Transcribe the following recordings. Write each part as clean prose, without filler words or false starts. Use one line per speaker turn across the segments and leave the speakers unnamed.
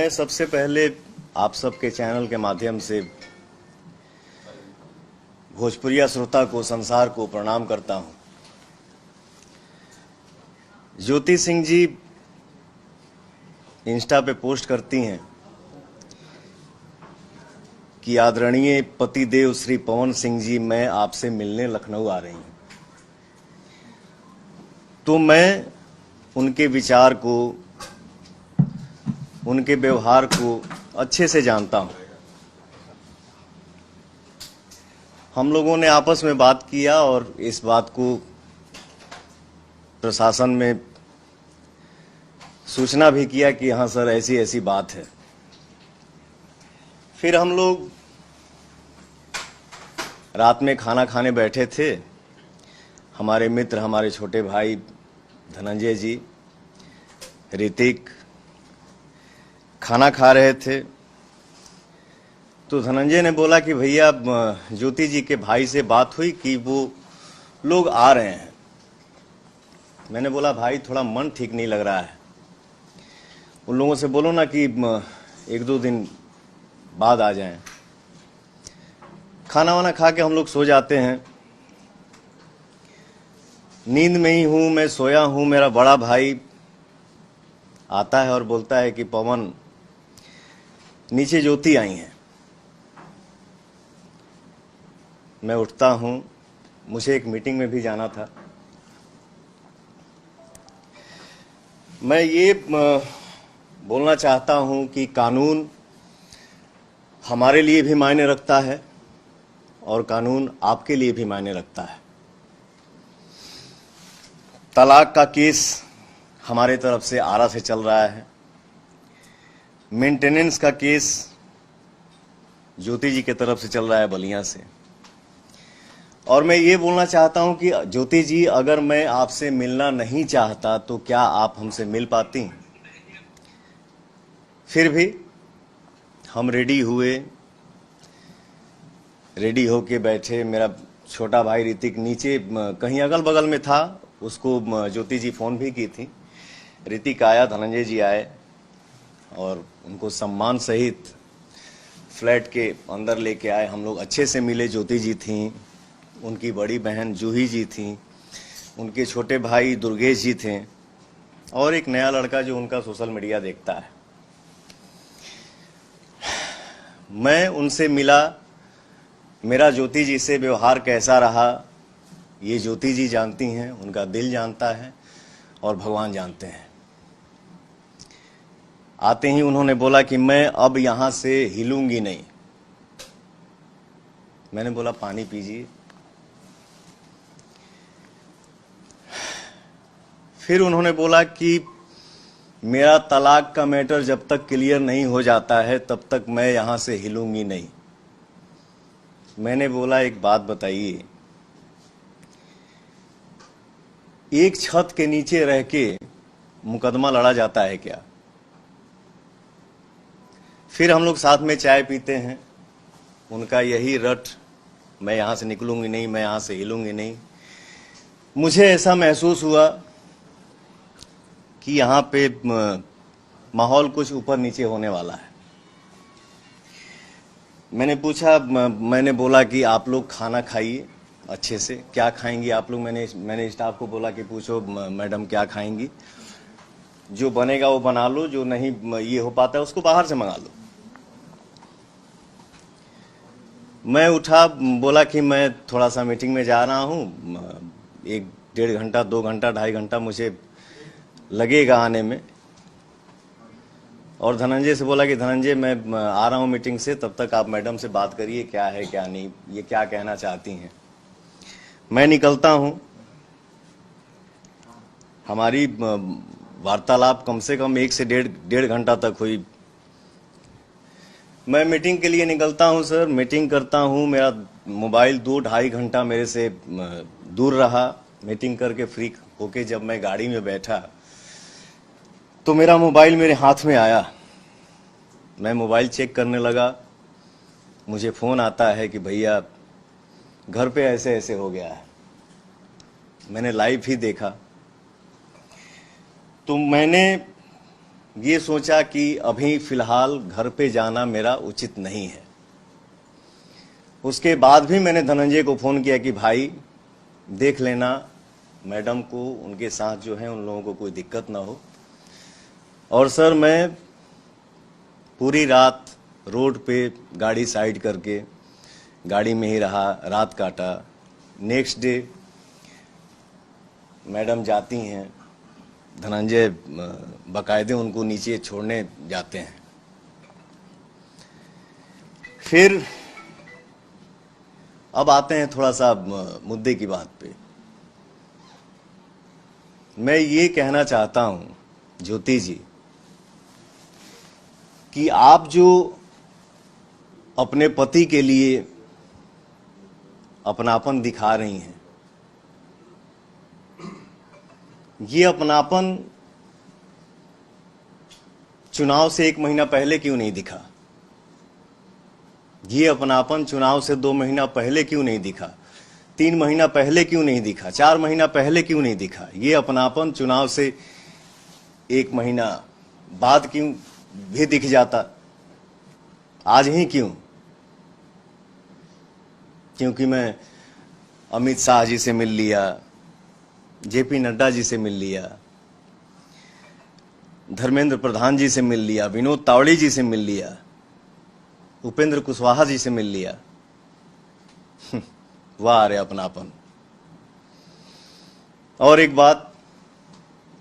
मैं सबसे पहले आप सबके चैनल के माध्यम से भोजपुरिया श्रोता को, संसार को प्रणाम करता हूं। ज्योति सिंह जी इंस्टा पे पोस्ट करती हैं कि आदरणीय पतिदेव श्री पवन सिंह जी, मैं आपसे मिलने लखनऊ आ रही हूं। तो मैं उनके विचार को, उनके व्यवहार को अच्छे से जानता हूं। हम लोगों ने आपस में बात किया और इस बात को प्रशासन में सूचना भी किया कि हाँ सर, ऐसी ऐसी बात है। फिर हम लोग रात में खाना खाने बैठे थे। हमारे मित्र, हमारे छोटे भाई धनंजय जी, ऋतिक खाना खा रहे थे। तो धनंजय ने बोला कि भैया, ज्योति जी के भाई से बात हुई कि वो लोग आ रहे हैं। मैंने बोला भाई, थोड़ा मन ठीक नहीं लग रहा है, उन लोगों से बोलो ना कि एक दो दिन बाद आ जाएं। खाना वाना खा के हम लोग सो जाते हैं। नींद में ही हूं, मैं सोया हूं। मेरा बड़ा भाई आता है और बोलता है कि पवन, नीचे ज्योति आई हैं। मैं उठता हूं, मुझे एक मीटिंग में भी जाना था। मैं ये बोलना चाहता हूं कि कानून हमारे लिए भी मायने रखता है और कानून आपके लिए भी मायने रखता है। तलाक का केस हमारे तरफ से आरा से चल रहा है। मेंटेनेंस का केस ज्योति जी की तरफ से चल रहा है, बलिया से। और मैं ये बोलना चाहता हूं कि ज्योति जी, अगर मैं आपसे मिलना नहीं चाहता तो क्या आप हमसे मिल पाती? फिर भी हम रेडी हुए, रेडी होके बैठे। मेरा छोटा भाई ऋतिक नीचे कहीं अगल बगल में था, उसको ज्योति जी फोन भी की थी। ऋतिक आया, धनंजय जी आए और उनको सम्मान सहित फ्लैट के अंदर लेके आए। हम लोग अच्छे से मिले। ज्योति जी थी, उनकी बड़ी बहन जूही जी थी, उनके छोटे भाई दुर्गेश जी थे और एक नया लड़का जो उनका सोशल मीडिया देखता है। मैं उनसे मिला। मेरा ज्योति जी से व्यवहार कैसा रहा, ये ज्योति जी जानती हैं, उनका दिल जानता है और भगवान जानते हैं। आते ही उन्होंने बोला कि मैं अब यहां से हिलूंगी नहीं। मैंने बोला पानी पीजिए। फिर उन्होंने बोला कि मेरा तलाक का मैटर जब तक क्लियर नहीं हो जाता है तब तक मैं यहां से हिलूंगी नहीं। मैंने बोला एक बात बताइए, एक छत के नीचे रह के मुकदमा लड़ा जाता है क्या? फिर हम लोग साथ में चाय पीते हैं। उनका यही रट, मैं यहां से निकलूंगी नहीं, मैं यहां से हिलूंगी नहीं। मुझे ऐसा महसूस हुआ कि यहां पे माहौल कुछ ऊपर नीचे होने वाला है। मैंने पूछा, मैंने बोला कि आप लोग खाना खाइए अच्छे से। क्या खाएंगी आप लोग? मैंने स्टाफ को बोला कि पूछो मैडम क्या खाएंगी, जो बनेगा वो बना लो, जो नहीं ये हो पाता है उसको बाहर से मंगा लो। मैं उठा, बोला कि मैं थोड़ा सा मीटिंग में जा रहा हूं, 1-1.5 घंटा, 2 घंटा, 2.5 घंटा मुझे लगेगा आने में। और धनंजय से बोला कि धनंजय, मैं आ रहा हूं मीटिंग से, तब तक आप मैडम से बात करिए, क्या है क्या नहीं, ये क्या कहना चाहती हैं। मैं निकलता हूं। हमारी वार्तालाप कम से कम 1 से 1.5 घंटा तक हुई। मैं मीटिंग के लिए निकलता हूं सर, मीटिंग करता हूं। मेरा मोबाइल 2-2.5 घंटा मेरे से दूर रहा। मीटिंग करके फ्री होके जब मैं गाड़ी में बैठा तो मेरा मोबाइल मेरे हाथ में आया। मैं मोबाइल चेक करने लगा। मुझे फोन आता है कि भैया, घर पे ऐसे ऐसे हो गया है। मैंने लाइव ही देखा। तो मैंने ये सोचा कि अभी फिलहाल घर पे जाना मेरा उचित नहीं है। उसके बाद भी मैंने धनंजय को फ़ोन किया कि भाई देख लेना मैडम को, उनके साथ जो है उन लोगों को कोई दिक्कत ना हो। और सर मैं पूरी रात रोड पे गाड़ी साइड करके गाड़ी में ही रहा, रात काटा। नेक्स्ट डे मैडम जाती हैं, धनंजय बाकायदे उनको नीचे छोड़ने जाते हैं। फिर अब आते हैं थोड़ा सा मुद्दे की बात पे। मैं ये कहना चाहता हूं ज्योति जी कि आप जो अपने पति के लिए अपनापन दिखा रही हैं, ये अपनापन चुनाव से 1 महीना पहले क्यों नहीं दिखा? ये अपनापन चुनाव से 2 महीना पहले क्यों नहीं दिखा? 3 महीना पहले क्यों नहीं दिखा? 4 महीना पहले क्यों नहीं दिखा? ये अपनापन चुनाव से 1 महीना बाद क्यों भी दिख जाता? आज ही क्यों? क्योंकि मैं अमित शाह जी से मिल लिया, जेपी नड्डा जी से मिल लिया, धर्मेंद्र प्रधान जी से मिल लिया, विनोद तावड़े जी से मिल लिया, उपेंद्र कुशवाहा जी से मिल लिया। वाह रे अपनापन। और एक बात,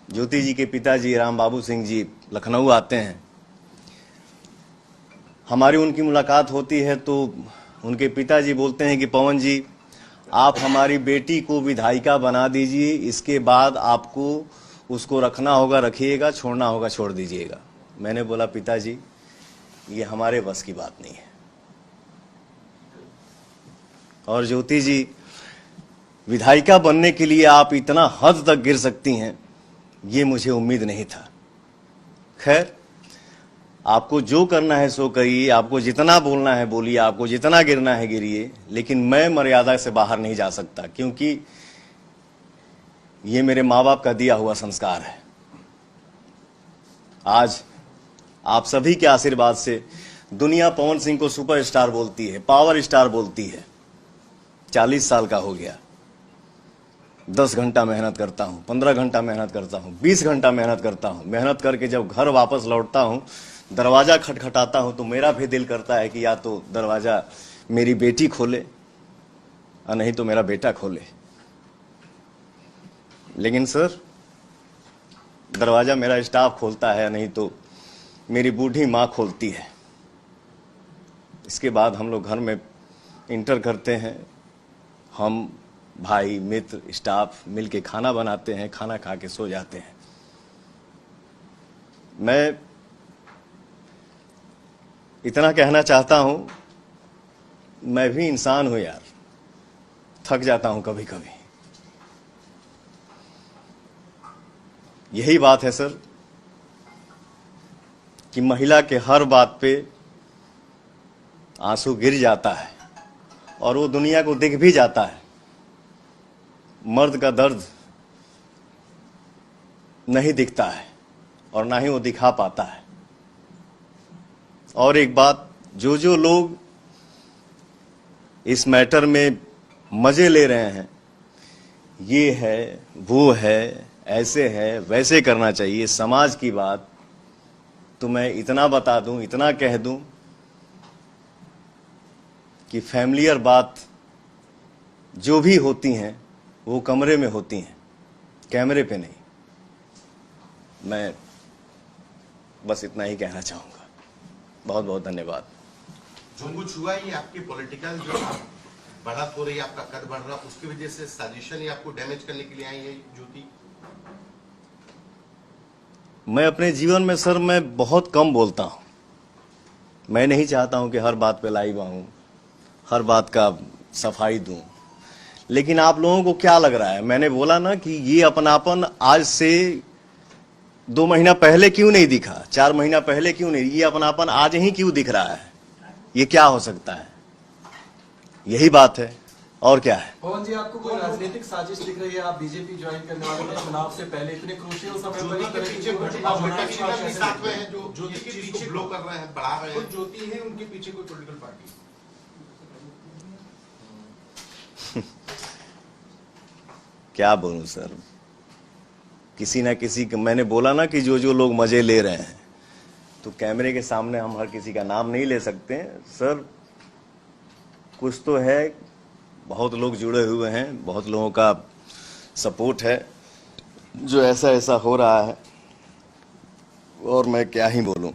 ज्योति जी के पिताजी राम बाबू सिंह जी लखनऊ आते हैं, हमारी उनकी मुलाकात होती है तो उनके पिताजी बोलते हैं कि पवन जी आप हमारी बेटी को विधायिका बना दीजिए, इसके बाद आपको उसको रखना होगा रखिएगा, छोड़ना होगा छोड़ दीजिएगा। मैंने बोला पिताजी ये हमारे बस की बात नहीं है। और ज्योति जी विधायिका बनने के लिए आप इतना हद तक गिर सकती हैं, ये मुझे उम्मीद नहीं था। खैर आपको जो करना है सो करिए, आपको जितना बोलना है बोलिए, आपको जितना गिरना है गिरिए, लेकिन मैं मर्यादा से बाहर नहीं जा सकता, क्योंकि ये मेरे माँ बाप का दिया हुआ संस्कार है। आज आप सभी के आशीर्वाद से दुनिया पवन सिंह को सुपरस्टार बोलती है, पावर स्टार बोलती है। 40 साल का हो गया, 10 घंटा मेहनत करता हूं, 15 घंटा मेहनत करता हूं, 20 घंटा मेहनत करता हूं। मेहनत करके जब घर वापस लौटता हूं, दरवाजा खटखटाता हूं तो मेरा भी दिल करता है कि या तो दरवाजा मेरी बेटी खोले और नहीं तो मेरा बेटा खोले। लेकिन सर दरवाजा मेरा स्टाफ खोलता है, नहीं तो मेरी बूढ़ी माँ खोलती है। इसके बाद हम लोग घर में इंटर करते हैं, हम भाई मित्र स्टाफ मिलके खाना बनाते हैं, खाना खा के सो जाते हैं। मैं इतना कहना चाहता हूं, मैं भी इंसान हूं यार, थक जाता हूं कभी कभी। यही बात है सर कि महिला के हर बात पे आंसू गिर जाता है और वो दुनिया को दिख भी जाता है। मर्द का दर्द नहीं दिखता है और ना ही वो दिखा पाता है। और एक बात, जो जो लोग इस मैटर में मजे ले रहे हैं, ये है वो है, ऐसे है वैसे करना चाहिए, समाज की बात, तो मैं इतना बता दूं, इतना कह दूं कि फैमिलियर बात जो भी होती हैं वो कमरे में होती हैं, कैमरे पे नहीं। मैं बस इतना ही कहना चाहूंगा। बहुत बहुत धन्यवाद।
जो कुछ हुआ ये आपकी पॉलिटिकल जो बढ़त हो रही है, आपका कद बढ़ रहा, उसकी वजह से साजिशन ही आपको डैमेज करने के लिए आई है ज्योति?
मैं अपने जीवन में सर मैं बहुत कम बोलता हूं। मैं नहीं चाहता हूं कि हर बात पे लाइव आऊं, हर बात का सफाई दूं। लेकिन आप लोगों को क्या लग रहा है? मैंने बोला ना कि ये अपनापन आज से 2 महीना पहले क्यों नहीं दिखा, 4 महीना पहले क्यों नहीं, ये अपनापन आज ही क्यों दिख रहा है? ये क्या हो सकता है? यही बात है। और क्या है।
पवन जी, आपको कोई राजनीतिक साजिश दिख रही है? आप बीजेपी ज्वाइन करने वाले थे चुनाव से पहले, इतने क्रूशियल समय पर
ज्योति
इस
के
तरह की
पीछे
कोई
घटना
घटना
घटना
विश्वास
भी
कैसे
साथ
देखते
में
हैं?
है जो
जो
इस
इस
चीज
चीज
को
को
ब्लो कर रहे हैं, बढ़ा रहे
तो
हैं।
ज्योति है, उनके पीछे कोई पॉलिटिकल पार्टी?
क्या बोलूं सर, किसी ना किसी के, मैंने बोला ना कि जो जो लोग मजे ले रहे हैं, तो कैमरे के सामने हम हर किसी का नाम नहीं ले सकते हैं सर। कुछ तो है, बहुत लोग जुड़े हुए हैं, बहुत लोगों का सपोर्ट है, जो ऐसा ऐसा हो रहा है, और मैं क्या ही बोलूं।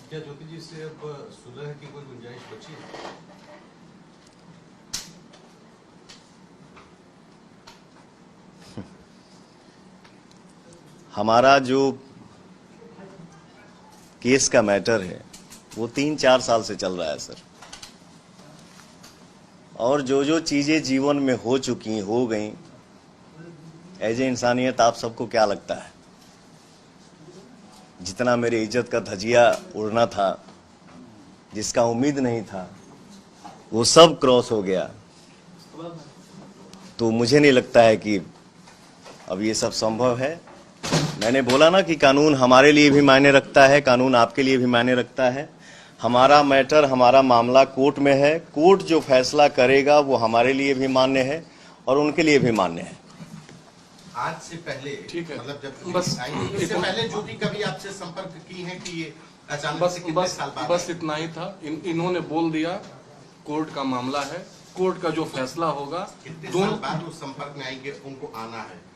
क्या ज्योति जी से अब सुलह की कोई गुंजाइश बची है?
हमारा जो केस का मैटर है वो 3-4 साल से चल रहा है सर, और जो जो चीजें जीवन में हो चुकी हो गई, एज ए इंसानियत आप सबको क्या लगता है, जितना मेरी इज्जत का धजिया उड़ना था, जिसका उम्मीद नहीं था, वो सब क्रॉस हो गया। तो मुझे नहीं लगता है कि अब ये सब संभव है। मैंने बोला ना कि कानून हमारे लिए भी मायने रखता है, कानून आपके लिए भी मायने रखता है। हमारा मैटर, हमारा मामला कोर्ट में है, कोर्ट जो फैसला करेगा वो हमारे लिए भी मान्य है और उनके लिए भी मान्य है।
आज से पहले,
ठीक है,
मतलब जब
बस
इससे पहले ज्योति कभी आपसे संपर्क की है कि ये अचानक से कितने साल बाद?
बस इतना ही था। इन्होंने बोल दिया कोर्ट का मामला है, कोर्ट का जो फैसला होगा,
कितने
दोनों
साल बाद वो संपर्क में आएंगे, उनको आना है?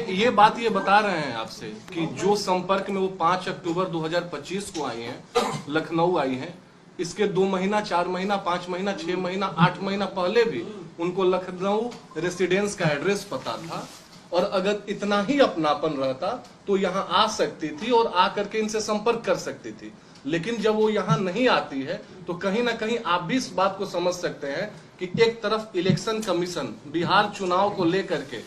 ये बात ये बता रहे हैं आपसे कि जो संपर्क में वो 5 अक्टूबर 2025 को आई हैं, लखनऊ आई हैं, इसके 2 महीना, 4 महीना, 5 महीना, 6 महीना, 8 महीना पहले भी उनको लखनऊ रेसिडेंस का एड्रेस पता था, और अगर इतना ही अपनापन रहता तो यहाँ आ सकती थी और आकर के इनसे संपर्क कर सकती थी। लेकिन जब वो यहाँ नहीं आती है तो कहीं ना कहीं आप भी इस बात को समझ सकते हैं कि एक तरफ इलेक्शन कमीशन बिहार चुनाव को लेकर के,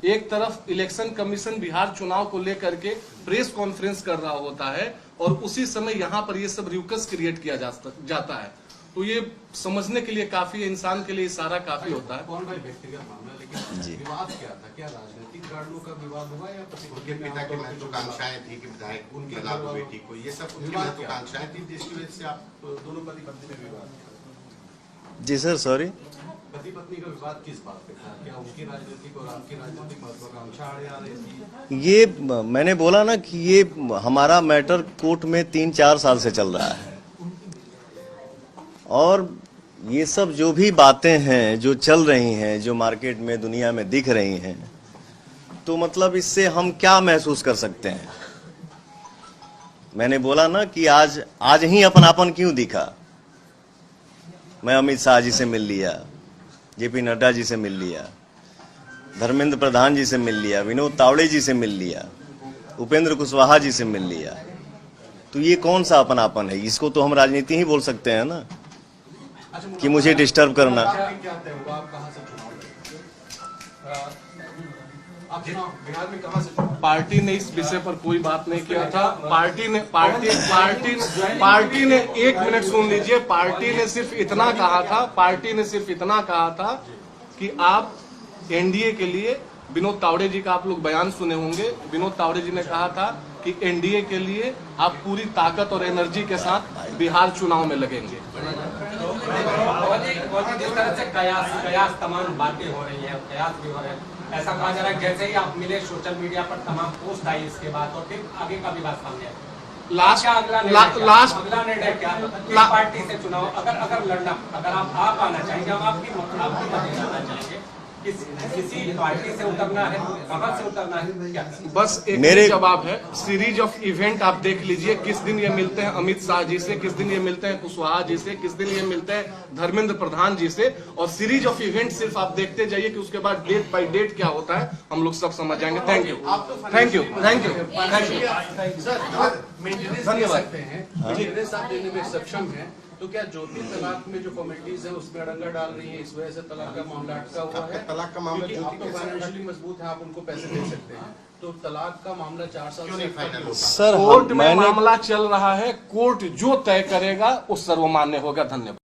एक तरफ इलेक्शन कमीशन बिहार चुनाव को लेकर के प्रेस कॉन्फ्रेंस कर रहा होता है, और उसी समय यहाँ पर ये सब रियूकस क्रिएट किया जाता है। तो ये समझने के लिए काफी, इंसान के लिए इशारा काफी होता है।
कौन भाई व्यक्तिगत मामला, लेकिन विवाद क्या था? क्या राजनीतिक कारणों का विवाद हुआ या
उनके पिता की महत्वाकांक्षाएं थी कि विधायक उनकी बना दो बेटी को, ये सब उनकी महत्वाकांक्षाएं थी, जिसकी वजह से आप
दोनों पति पत्नी में विवाद?
जी सर, सॉरी,
पति पत्नी का विवाद किस बात पे था? क्या उनकी राजनीतिक और आपकी राजनीतिक महत्वाकांक्षा आ रही थी?
ये मैंने बोला ना कि ये हमारा मैटर कोर्ट में 3-4 साल से चल रहा है, और ये सब जो भी बातें हैं जो चल रही हैं, जो मार्केट में, दुनिया में दिख रही हैं, तो मतलब इससे हम क्या महसूस कर सकते हैं। मैंने बोला ना कि आज ही अपनापन क्यों दिखा। मैं अमित शाह जी से मिल लिया, जेपी नड्डा जी से मिल लिया, धर्मेंद्र प्रधान जी से मिल लिया, विनोद तावड़े जी से मिल लिया, उपेंद्र कुशवाहा जी से मिल लिया। तो ये कौन सा अपनापन है? इसको तो हम राजनीति ही बोल सकते हैं ना, कि मुझे डिस्टर्ब करना।
क्या तय हुआ? आप कहाँ से चुनाव लड़े? आप चुनाव बिहार में कहाँ से चुनाव?
पार्टी ने इस विषय पर कोई बात नहीं किया था। पार्टी ने 1 मिनट सुन लीजिए, पार्टी ने सिर्फ इतना कहा था कि आप एनडीए के लिए, विनोद तावड़े जी का आप लोग बयान सुने होंगे, विनोद तावड़े जी ने कहा था कि एनडीए के लिए आप पूरी ताकत और एनर्जी के साथ बिहार चुनाव में लगेंगे।
जिस तरह से कयास तमाम बातें हो रही है, कयास भी हो रहे हैं, ऐसा कहा जा रहा है जैसे ही आप मिले सोशल मीडिया पर तमाम पोस्ट आई इसके बाद, और फिर आगे का भी बात सामने आई। अगला निर्णय क्या? किस पार्टी से चुनाव, अगर लड़ना, अगर आप आना चाहेंगे, हम आपकी मदद करना चाहेंगे, किसी पार्टी से उतरना है, कहां से उतरना है, क्या?
बस एक मेरे जवाब है, सीरीज ऑफ इवेंट आप देख लीजिए, किस दिन ये मिलते हैं अमित शाह जी से, किस दिन ये मिलते हैं कुशवाहा जी से, किस दिन ये मिलते हैं धर्मेंद्र प्रधान जी से, और सीरीज ऑफ इवेंट सिर्फ आप देखते जाइए कि उसके बाद डेट बाय डेट क्या होता है, हम लोग सब समझ जाएंगे। Thank you, thank you, thank you, thank you,
maintenance दे सकते हैं, मेंटेनेंस आप देने में सक्षम है, तो क्या ज्योति तलाक में जो कमेटीज है उसमें अड़ंगा डाल रही है, इस वजह से तलाक का मामला अटका हुआ है?
तलाक का मामला
क्योंकि आप
ज्योति
तो
कैसे
फाइनेंशियली मजबूत है, आप उनको पैसे दे सकते हैं, तो तलाक का मामला 4 साल
क्यों
से
नहीं फाइनल होता?
सर
कोर्ट में
मैंने
मामला चल रहा है, कोर्ट जो तय करेगा वो सर्वमान्य होगा। धन्यवाद।